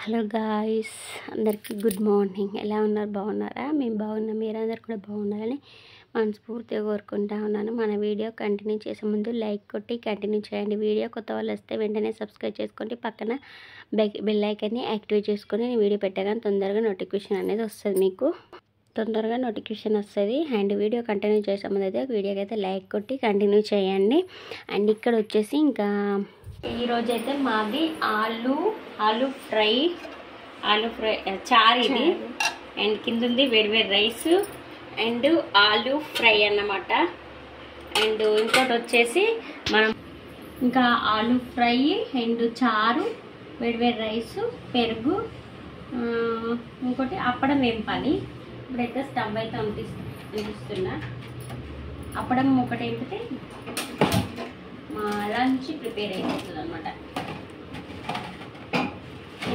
Hello guys, అందరికీ good morning. ఎలా ఉన్నారు? బాగున్నారా? మేము బాగున్నాం. మీరందరూ కూడా బాగున్నారని మనస్ఫూర్తిగా కోరుకుంటా ఉన్నాను. మన వీడియో కంటిన్యూ చేసే ముందు లైక్ కొట్టి కంటిన్యూ చేయండి. వీడియో కొత్త వాళ్ళు వస్తే వెంటనే సబ్స్క్రైబ్ చేసుకోండి. పక్కన బెల్ ఐకాన్ని యాక్టివేట్ చేసుకొని నేను వీడియో పెట్టగానే తొందరగా నోటిఫికేషన్ అనేది వస్తుంది. మీకు తొందరగా నోటిఫికేషన్ వస్తుంది. అండ్ వీడియో కంటిన్యూ చేసే ముందు అయితే వీడియోకి అయితే లైక్ కొట్టి కంటిన్యూ చేయండి. అండ్ ఇక్కడ వచ్చేసి ఇంకా ఈరోజు అయితే మాది ఆలు ఫ్రై చారు ఇది. అండ్ కింద ఉంది వేడివేడి రైస్ అండ్ ఆలు ఫ్రై అన్నమాట. అండ్ ఇంకోటి వచ్చేసి మనం ఇంకా ఆలు ఫ్రై అండ్ చారు, వేడివేడి రైస్, పెరుగు, ఇంకోటి అప్పడం వేంపాలి. ఇప్పుడైతే స్టవ్ అయితే అంటిస్తున్నా. అప్పడం ఒకటి ఏంటంటే మా లంచ్ ప్రిపేర్ అయిపోతుంది అనమాట.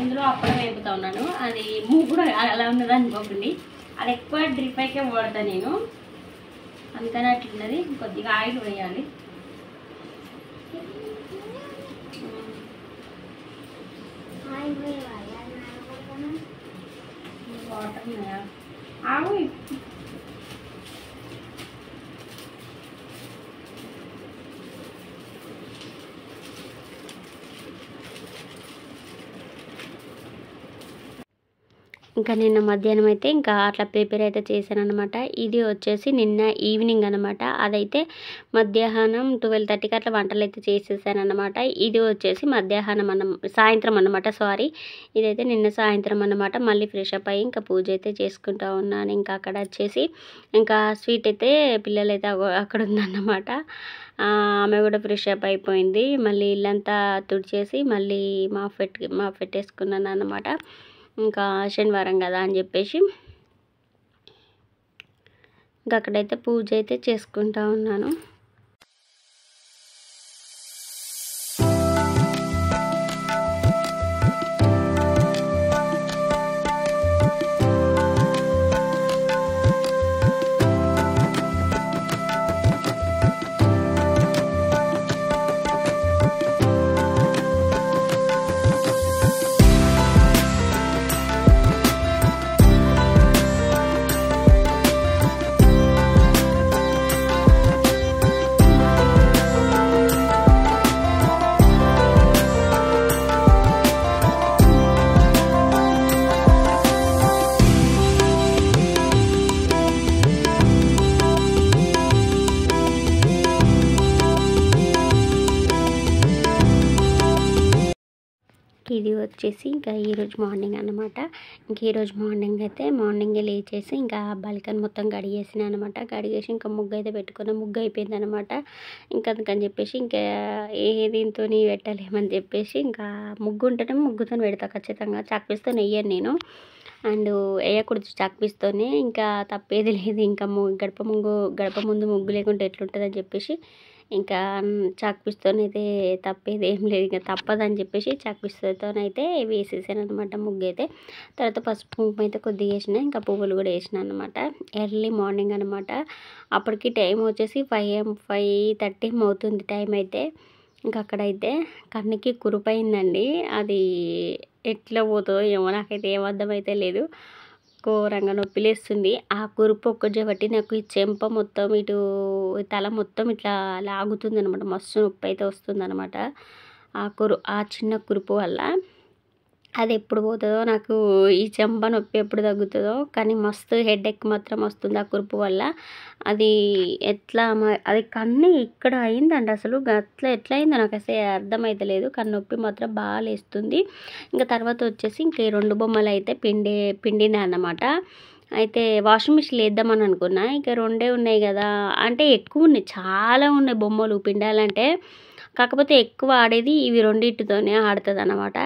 ఇందులో అప్పడం వేపుతా ఉన్నాను. అది మూగుడు అలా ఉన్నది అనుకోకండి, అది ఎక్కువ డ్రిప్ అయితే వాడతా నేను, అందుకని అట్లున్నది. కొద్దిగా ఆయిల్ వేయాలి. వాటర్ ఉన్నాయా? ఆవు ఇంకా నిన్న మధ్యాహ్నం అయితే ఇంకా అట్లా ప్రిపేర్ అయితే చేశాను అనమాట. ఇది వచ్చేసి నిన్న ఈవినింగ్ అనమాట. అదైతే మధ్యాహ్నం 12:30కి అట్లా వంటలు అయితే చేసేసాను అనమాట. ఇది వచ్చేసి సాయంత్రం అనమాట. ఇదైతే నిన్న సాయంత్రం అనమాట. మళ్ళీ ఫ్రెష్ అప్ అయ్యి ఇంకా పూజ అయితే చేసుకుంటా ఉన్నాను. ఇంకా అక్కడ వచ్చేసి ఇంకా స్వీట్ అయితే పిల్లలైతే అక్కడ ఉందన్నమాట. ఆమె కూడా ఫ్రెష్ అప్ అయిపోయింది. మళ్ళీ ఇల్లంతా తుడిచేసి మళ్ళీ మాప్ పెట్టేసుకున్నాను అన్నమాట. ఇంకా శనివారం కదా అని చెప్పేసి ఇంకా అక్కడైతే పూజ అయితే చేసుకుంటా ఉన్నాను. ఇది వచ్చేసి ఇంకా ఈరోజు మార్నింగ్ అనమాట. ఇంక ఈరోజు మార్నింగ్ అయితే మార్నింగే లేచేసి ఇంకా బాల్కనీ మొత్తం గడిగేసిన అనమాట. గడిగేసి ఇంకా ముగ్గు అయితే పెట్టుకున్న ముగ్గు అయిపోయింది అనమాట. ఇంకా అందుకని చెప్పేసి ఇంకా దీంతో పెట్టలేమని చెప్పేసి ఇంకా ముగ్గు ఉంటేనే ముగ్గుతో పెడతా ఖచ్చితంగా. చాక్పీస్తో వేయను నేను, అండ్ వేయకూడదు చాక్పీస్తోనే. ఇంకా తప్పేది లేదు. ఇంకా గడప ముందు ముగ్గు లేకుంటే ఎట్లుంటుందని చెప్పేసి ఇంకా చాక్పీస్తోనైతే తప్పేది ఏం లేదు. ఇంకా తప్పదని చెప్పేసి చాక్పీస్తోనైతే వేసేసాను అనమాట ముగ్గు అయితే. తర్వాత పసుపు కుంకుమ అయితే కొద్దిగా వేసిన, ఇంకా పువ్వులు కూడా వేసిన అనమాట. ఎర్లీ మార్నింగ్ అనమాట. అప్పటికి టైం వచ్చేసి 5:30 అవుతుంది టైం అయితే. ఇంకా అక్కడైతే కన్నుకి కురుపైందండి. అది ఎట్లా పోతుందో ఏమో, నాకైతే ఏం అర్థమైతే లేదు. ఘోరంగా నొప్పి లేస్తుంది. ఆ కురుపు ఒక్కటి బట్టి నాకు ఈ చెంప మొత్తం ఇటు తల మొత్తం ఇట్లా లాగుతుంది అనమాట. మస్తు నొప్పి అయితే వస్తుంది అనమాట ఆ చిన్న కురుపు వల్ల. అది ఎప్పుడు పోతుందో, నాకు ఈ చెంప నొప్పి ఎప్పుడు తగ్గుతుందో, కానీ మస్తు హెడేక్ మాత్రం వస్తుంది ఆ కురుపు వల్ల. అది అది కన్ను ఇక్కడ అయిందండి. అసలు అట్లా ఎట్లా అయిందో నాకు అసలు అర్థమైతే లేదు. కన్ను నొప్పి మాత్రం బాగా లేస్తుంది. ఇంకా తర్వాత వచ్చేసి ఇంకా ఈ 2 బొమ్మలు అయితే పిండినా అన్నమాట. అయితే వాషింగ్ మిషన్ వేద్దామని అనుకున్నా. ఇంకా 2 ఉన్నాయి కదా, అంటే ఎక్కువ ఉన్నాయి, చాలా ఉన్నాయి బొమ్మలు పిండాలంటే. కాకపోతే ఎక్కువ ఆడేది ఇవి 2తోనే ఆడుతుంది అనమాట.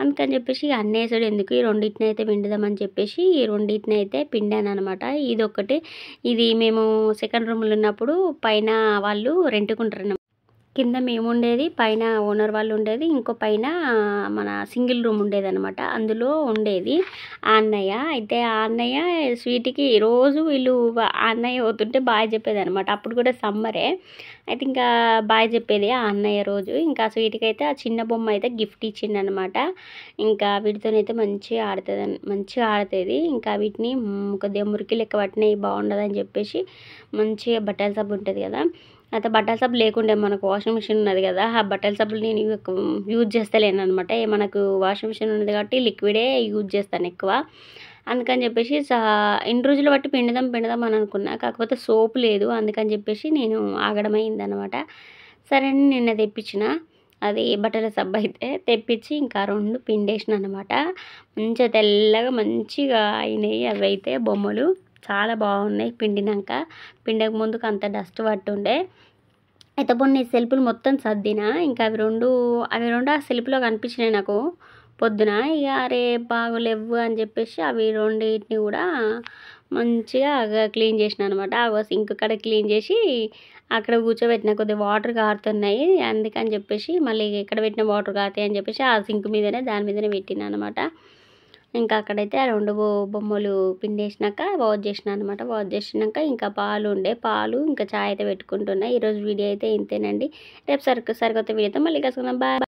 అందుకని చెప్పేసి అన్నేసాడు ఎందుకు, ఈ 2 అయితే పిండుదామని చెప్పేసి ఈ 2 అయితే పిండాను అనమాట. ఇది మేము సెకండ్ రూమ్లో ఉన్నప్పుడు పైన వాళ్ళు రెంట్కుంటారు. కింద మేముండేది, పైన ఓనర్ వాళ్ళు ఉండేది, ఇంకో పైన మన సింగిల్ రూమ్ ఉండేదనమాట. అందులో ఉండేది ఆ అన్నయ్య. అయితే ఆ అన్నయ్య స్వీట్‌కి రోజు వీళ్ళు ఆ అన్నయ్య పోతుంటే బాయ్ చెప్పేదనమాట. అప్పుడు కూడా సమ్మరే. అయితే ఇంకా బాయ్ చెప్పేది ఆ అన్నయ్య రోజు. ఇంకా స్వీట్‌కి అయితే ఆ చిన్న బొమ్మ అయితే గిఫ్ట్ ఇచ్చిండనమాట. ఇంకా వీటితోనైతే మంచిగా ఆడుతది. ఇంకా వీటిని కొద్దిగా మురికి లెక్క పట్టినయి బాగుండదని చెప్పేసి మంచిగా బట్టల సబ్బు ఉంటుంది కదా, అయితే బట్టల సబ్బు లేకుండే మనకు వాషింగ్ మిషన్ ఉన్నది కదా, ఆ బట్టల సబ్బులు నేను యూజ్ చేస్తలేనమాట. మనకు వాషింగ్ మిషన్ ఉన్నది కాబట్టి లిక్విడే యూజ్ చేస్తాను ఎక్కువ. అందుకని చెప్పేసి ఎన్ని రోజులు బట్టి పిండుదాం అని అనుకున్నా, కాకపోతే సోప్ లేదు. అందుకని చెప్పేసి నేను ఆగడం అయిందనమాట. సరే అని నిన్న తెప్పించిన అది బట్టల సబ్బు అయితే తెప్పించి ఇంకా 2 పిండేసిన అనమాట. మంచిగా తెల్లగా మంచిగా అయినాయి అవి అయితే బొమ్మలు. చాలా బాగున్నాయి పిండినాక. పిండక ముందుకు అంత డస్ట్ పట్టుండే. అయితే కొన్ని సెల్ఫ్‌లు మొత్తం సర్దినా. ఇంకా అవి రెండు ఆ సెల్ఫ్‌లో కనిపించినాయి నాకు పొద్దున. ఇక అరే బాగోలేవు అని చెప్పేసి అవి రెండిటిని కూడా మంచిగా క్లీన్ చేసిన అనమాట. సింక్ కాడ క్లీన్ చేసి అక్కడ కూర్చోబెట్టిన. కొద్దిగా వాటర్ కారుతున్నాయి అందుకని చెప్పేసి మళ్ళీ ఎక్కడ పెట్టిన వాటర్ కారుతాయి అని చెప్పేసి ఆ సింక్ మీదనే దాని మీదనే పెట్టిన అనమాట. ఇంకా అక్కడైతే ఆ 2 బొమ్మలు పిండేసినాక వాష్ చేసిన అనమాట. వాష్ చేసినాక ఇంకా పాలు ఇంకా చాయ్ అయితే పెట్టుకుంటున్నా. ఈరోజు వీడియో అయితే ఇంతేనండి. రేపు సరికొత్త వీడియోతో మళ్ళీ కలుసుకుందాం. బాయ్.